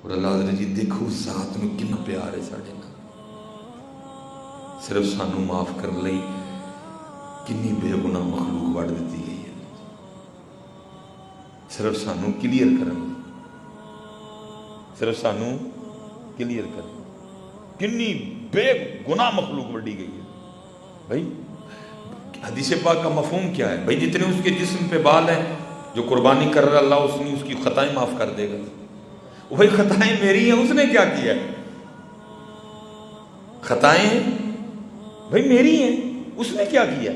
اور اللہ حضرت جی دیکھو اس ذات میں کتنا پیار ہے ساڑھے نال، صرف سانو معاف کر لئی کنی بے گناہ مخلوق وڈ دیتی گئی ہے، صرف سانو کلیئر کرن، صرف سانو کلیئر کرن کنی بے گناہ مخلوق وڈی گئی ہے۔ بھائی حدیث پاک کا مفہوم کیا ہے؟ بھائی جتنے اس کے جسم پہ بال ہیں، جو قربانی کر رہا اللہ اس نے اس کی خطائیں معاف کر دے گا۔ وہی خطائیں میری ہیں، اس نے کیا کیا ہے؟ خطائیں بھائی میری ہیں، اس نے کیا کیا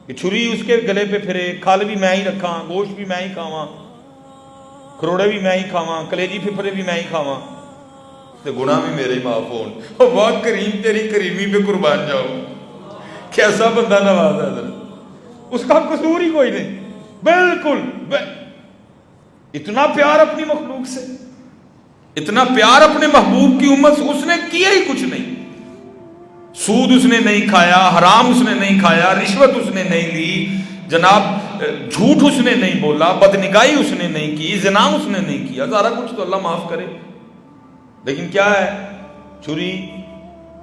کہ چھری اس کے گلے پہ پھرے، کھال بھی میں ہی رکھاں، گوشت بھی میں ہی کھاواں، کروڑے بھی میں ہی کھاواں، کلیجی پھپھرے بھی میں ہی کھاواں، تو گناہ بھی میرے ہی معاف ہون۔ واہ کریم تیری کریمی پہ قربان جاؤں، کیسا بندہ نواز ہے حضرت، اس کا قصور ہی کوئی نہیں، بالکل اتنا پیار اپنی مخلوق سے، اتنا پیار اپنے محبوب کی امت سے، اس نے کیا ہی کچھ نہیں۔ سود اس نے نہیں کھایا، حرام اس نے نہیں کھایا، رشوت اس نے نہیں لی، جناب جھوٹ اس نے نہیں بولا، بدنگاہی اس نے نہیں کی، زنا اس نے نہیں کیا، سارا کچھ تو اللہ معاف کرے، لیکن کیا ہے؟ چھری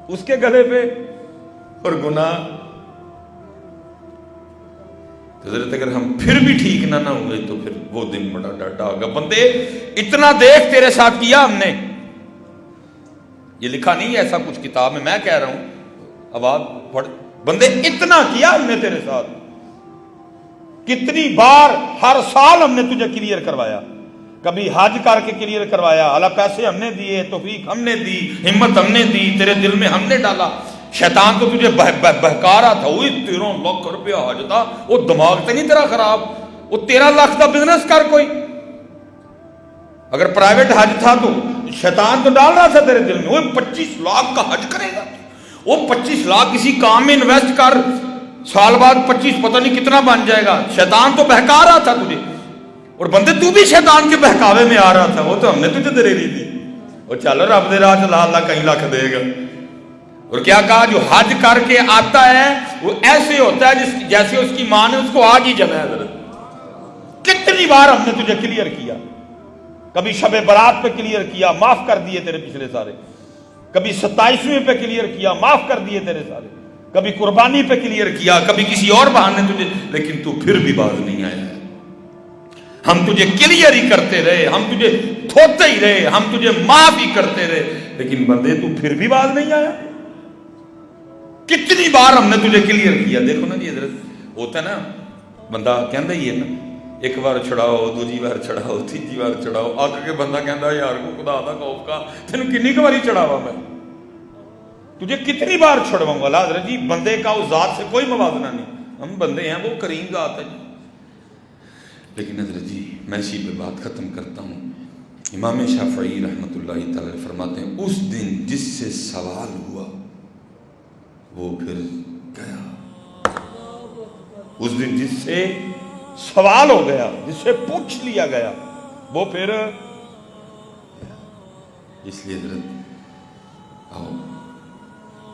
اس کے گلے پہ اور گناہ۔ حضرت اگر ہم پھر بھی ٹھیک نہ ہوئے تو پھر وہ دن بڑا ڈاٹا ہوگا، بندے اتنا دیکھ تیرے ساتھ کیا ہم نے، یہ لکھا نہیں ہے ایسا کچھ کتاب میں، میں کہہ رہا ہوں آواز پڑھ، بندے اتنا کیا ہم نے تیرے ساتھ، کتنی بار ہر سال ہم نے تجھے کلیئر کروایا، کبھی حج کر کے کلیئر کروایا، اللہ پیسے ہم نے دیے، توفیق ہم نے دی، ہمت ہم نے دی، تیرے دل میں ہم نے ڈالا۔ شیطان تو تجھے بہکا رہا تھا، وہی 13 لاکھ روپیہ حج تھا، وہ دماغ تے نہیں تیرا خراب، وہ 13 لاکھ کا بزنس کر کوئی، اگر پرائیویٹ حج تھا تو شیطان تو ڈال رہا تھا تیرے دل میں، وہ 25 لاکھ کا حج کرے گا، وہ 25 لاکھ کسی کام میں انویسٹ کر، سال بعد 25 پتہ نہیں کتنا بن جائے گا، شیطان تو بہکا رہا تھا تجھے، اور بندے تو بھی شیطان کے بہکاوے میں آ رہا تھا، وہ تو ہم نے تجھے دلیری دی، اور چل رب دے راہ چلا اللہ کہیں لاکھ دے گا۔ اور کیا کہا؟ جو حج کر کے آتا ہے وہ ایسے ہوتا ہے جیسے اس کی ماں نے اس کو آج ہی جنا ہے۔ حضرت کتنی بار ہم نے تجھے کلیئر کیا، کبھی شب برات پہ کلیئر کیا، معاف کر دیے تیرے پچھلے سارے، کبھی 27ویں پہ کلیئر کیا، معاف کر دیے تیرے سارے، کبھی قربانی پہ کلیئر کیا، کبھی کسی اور بہانے تجھے، لیکن تو پھر بھی باز نہیں آیا ہے۔ ہم تجھے کلیئر ہی کرتے رہے، ہم تجھے دھوتے ہی رہے، ہم تجھے معاف ہی کرتے رہے، لیکن بندے تو پھر بھی باز نہیں آیا۔ کتنی بار ہم نے تجھے کلیئر کیا۔ دیکھو نا جی حضرت، ہوتا ہے نا بندہ کہندا ہی ہے نا، ایک بار چھڑاؤ، دوجی بار چھڑاؤ، تیجی بار چھڑاؤ، آگ کے بندہ کہندا یار کو خدا دا خوف کا تینوں کنی باری چھڑاوا میں، تجھے کتنی بار چھڑواؤں گا؟ حضرت جی بندے کا اس ذات سے کوئی موازنہ نہیں، ہم بندے ہیں، وہ کریم ذات ہے جی۔ لیکن حضرت جی میں اسی پہ بات ختم کرتا ہوں۔ امام شافعی رحمۃ اللہ تعالی فرماتے ہیں اس دن جس سے سوال ہوا وہ پھر گیا، اس دن جس سے سوال ہو گیا، جس سے پوچھ لیا گیا، وہ پھر، اس لیے حضرت آؤ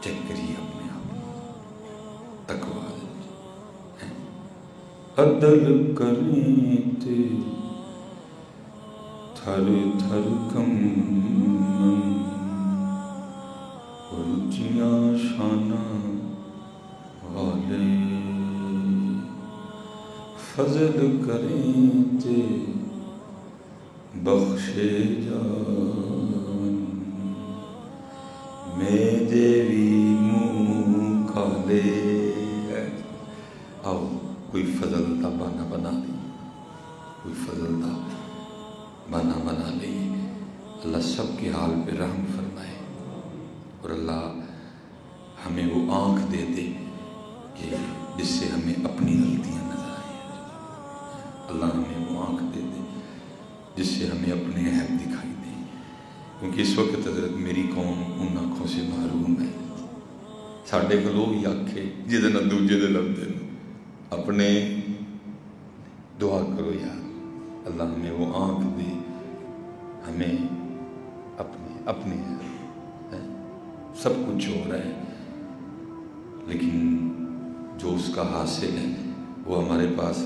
چیک کریے اپنے آپ، تقویٰ عدل کریں تے تھر تھر کمن، اونچیاں شاناں والے، فضل کریں تے بخشے جان، میں دیوی منہ کھالے۔ آؤ کوئی فضل دا بہانہ بنا لیں، کوئی فضل دا بہانہ بنا لیں۔ اللہ سب کے حال پہ رحم فرمائے، اور اللہ ہمیں وہ آنکھ دے دے کہ جس سے ہمیں اپنی غلطیاں نظر آئیں۔ اللہ ہمیں وہ آنکھ دے دے جس سے ہمیں اپنے عیب دکھائی دیں، کیونکہ اس وقت حضرت میری قوم ان آنکھوں سے محروم ہے۔ ساڈے کولو ہی آکھے جہدے نال دوجے دے لبدے نے، اپنے دعا کرو یار اللہ ہمیں وہ آنکھ دے، ہمیں اپنے سب کچھ ہو رہا ہے، لیکن جو اس کا حاصل ہے وہ ہمارے پاس۔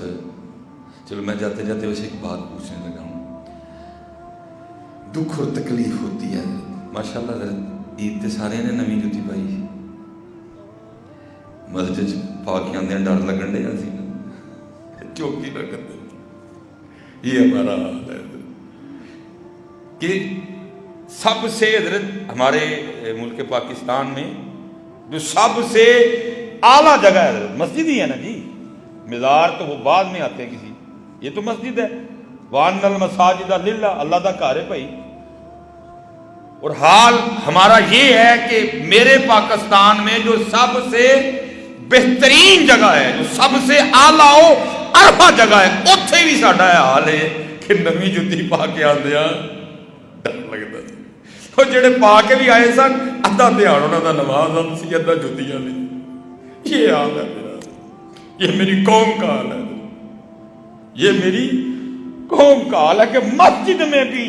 چلو میں جاتے جاتے ویسے ایک بات پوچھنے لگا ہوں، دکھ اور تکلیف ہوتی ہے. ماشاء اللہ عید تے سارے نے نویں جوتی پائی, مسجد پا کے آدھے ڈر لگن ڈیا سی چوکی نہ کر دے. یہ ہمارا حال ہے کہ سب سے حضرت ہمارے ملک پاکستان میں جو سب سے اعلیٰ جگہ ہے حضرت مسجد ہی ہے نا جی. مزار تو وہ بعد میں آتے ہیں کسی, یہ تو مسجد ہے. وَأَنَّ الْمَسَاجِدَ لِلَّهِ, اللہ دا گھر ہے بھائی. اور حال ہمارا یہ ہے کہ میرے پاکستان میں جو سب سے بہترین جگہ ہے, جو سب سے اعلیٰ و ارفع جگہ ہے, اتھے بھی ساڈا یہ حال ہے کہ نویں جُتی پا کے آندے ہاں ڈر لگتا. اور جڑے پا کے بھی آئے سن ادھا دھیان انہاں دا نماز اب سی, ادھا جُتیاں نہیں. یہ حال ہے میرا, یہ میری قوم کا حال ہے, یہ میری قوم کا حال ہے کہ مسجد میں بھی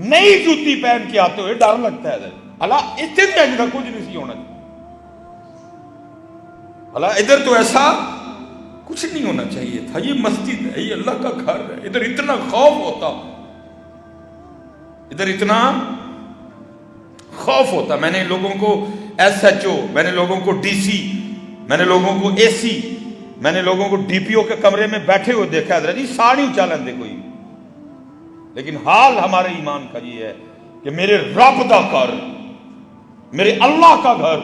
نئی جوتی پہن کے آتے ہوئے ڈر لگتا ہے. اللہ اتنے بھی ایسا کچھ نہیں سی ہونا, اللہ ادھر تو ایسا کچھ نہیں ہونا چاہیے تھا. یہ مسجد ہے, یہ اللہ کا گھر ہے. ادھر اتنا خوف ہوتا, ادھر اتنا خوف ہوتا. میں نے لوگوں کو ایس ایچ او, میں نے لوگوں کو ڈی سی, میں نے لوگوں کو اے سی, میں نے لوگوں کو ڈی پی او کے کمرے میں بیٹھے ہوئے دیکھا. حضرت جی ساڑی اچالن دے کوئی, لیکن حال ہمارے ایمان کا یہ ہے کہ میرے رب دا گھر, میرے اللہ کا گھر,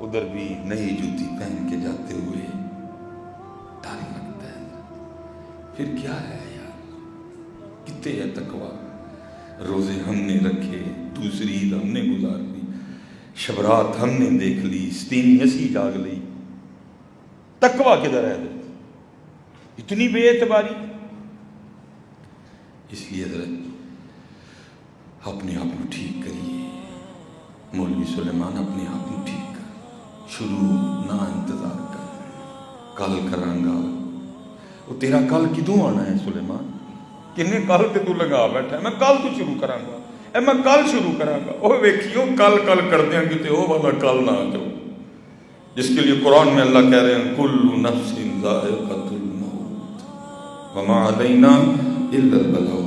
ادھر بھی نئی جوتی پہن کے جاتے ہوئے ڈر لگتا ہے. پھر کیا ہے یار, کتنے ہے تقویٰ. روزے ہم نے رکھے, دوسری عید ہم نے گزار لی, شبرات ہم نے دیکھ لی, ستینی اسی جاگ لی. تقویٰ کدھر ہے حضرت؟ اتنی بے اعتباری. اس لیے حضرت اپنے آپ کو ٹھیک کریے. مولوی سلیمان اپنے آپ کو ٹھیک کر, شروع نہ انتظار کر, کل کرانگا. وہ تیرا کل کدوں آنا ہے سلیمان؟ کنے کل تے تو لگا بیٹھا ہے, میں کل تو شروع کرانگا, میں کل شروع کرانگا. وہ ویکھیو کل کرتے ہیں کتے وہ والا کل نہ آ جاؤ, جس کے لیے قرآن میں اللہ کہہ رہے ہیں کل نفس ذائقۃ الموت وما علینا الا البلاغ